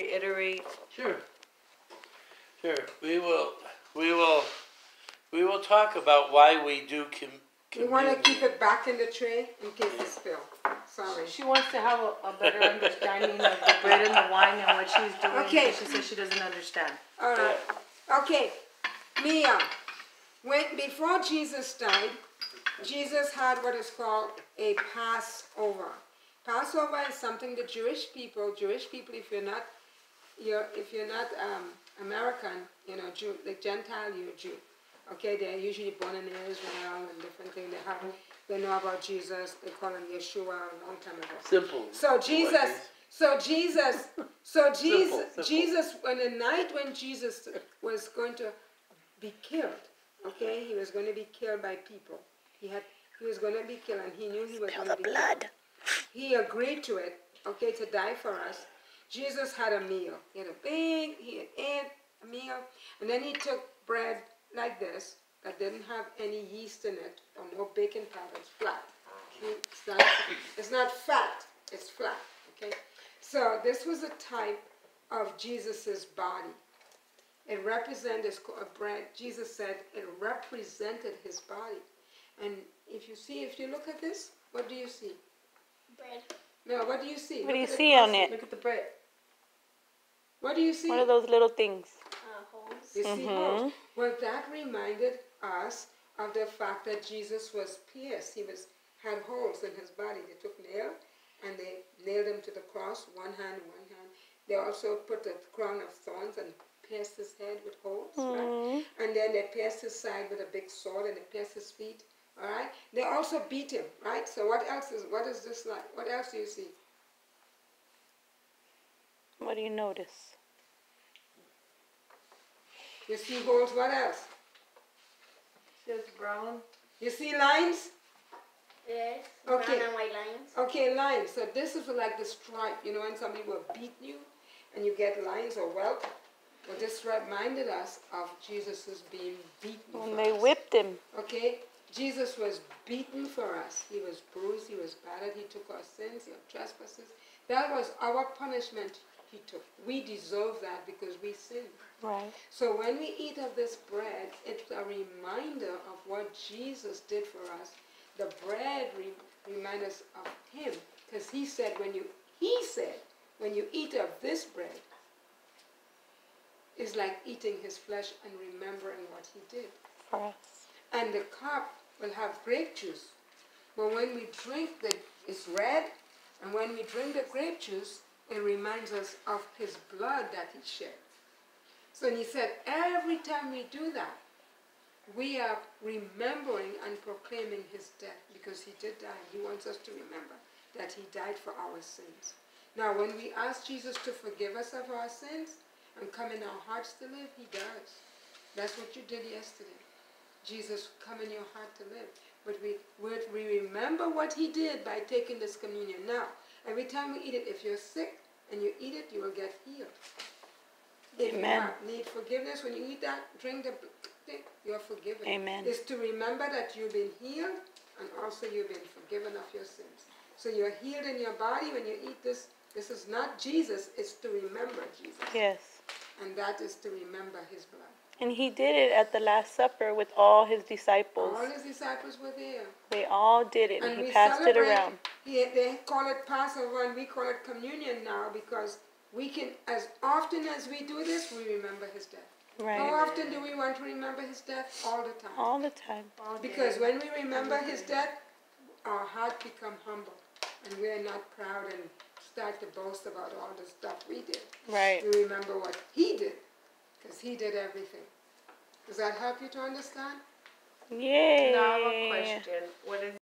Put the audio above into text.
reiterate? Sure. Sure. We will talk about why we do We want to keep it back in the tray in case it spill. Sorry. She wants to have a better understanding of the bread and the wine and what she's doing. Okay. She says she doesn't understand. All right. Okay. Mia, before Jesus died, Jesus had what is called a Passover. Passover is something the Jewish people, if you're not American, Jew, like Gentile, you're Jew. Okay, they're usually born in Israel and different things. They know about Jesus. They call him Yeshua a long time ago. Simple. Jesus, on the night when Jesus was going to be killed, okay, he was going to be killed by people. He was going to be killed, and he knew he was going to be killed. He agreed to it, okay, to die for us. Jesus had a meal. He ate a meal, and then he took bread like this that didn't have any yeast in it or no baking powder. It's flat. It's not fat. It's flat. Okay. So this was a type of Jesus's body. It represented bread. Jesus said it represented his body. And if you look at this, what do you see? Bread. No, what do you see? What do you see on it? Look at the bread. What do you see? One of those little things. Holes. You see holes. Well, that reminded us of the fact that Jesus was pierced. He had holes in his body. They took nail and they nailed him to the cross, one hand. They also put a crown of thorns and pierced his head with holes, right? And then they pierced his side with a big sword and they pierced his feet. All right. They also beat him, right? So what is this like? What else do you see? What do you notice? You see holes. What else? It's brown. You see lines? Yes. Okay. Brown and white lines. Okay, lines. So this is like the stripe. When somebody will beat you and you get lines or welt. Well, this reminded us of Jesus' being beaten When for they us. whipped him. Okay? Jesus was beaten for us. He was bruised. He was battered. He took our sins, our trespasses. That was our punishment he took. We deserve that because we sinned. Right. So when we eat of this bread, it's a reminder of what Jesus did for us. The bread reminds us of him, because he said when you eat of this bread, it's like eating his flesh and remembering what he did. For us. And the cup will have grape juice. But when we drink it's red, and when we drink the grape juice, it reminds us of his blood that he shed. So he said, every time we do that, we are remembering and proclaiming his death, because he did die. He wants us to remember that he died for our sins. Now, when we ask Jesus to forgive us of our sins and come in our hearts to live, he does. That's what you did yesterday. Jesus, come in your heart to live. But we remember what he did by taking this communion. Now, every time we eat it, if you're sick and you eat it, you will get healed. If Amen. you need forgiveness, when you eat that, drink the thing, you're forgiven. Amen. It's to remember that you've been healed and also you've been forgiven of your sins. So you're healed in your body when you eat this. This is not Jesus, it's to remember Jesus. Yes. And that is to remember his blood. And he did it at the Last Supper with all his disciples. All his disciples were there. They all did it, and he passed it around. They call it Passover, and we call it communion now, because we can, as often as we do this, we remember his death. Right. How often do we want to remember his death? All the time. All the time. Because when we remember his death, our heart become humble, and we are not proud and start to boast about all the stuff we did. Right. We remember what he did, because he did everything. Does that help you to understand? Yay. Now I have a question. What is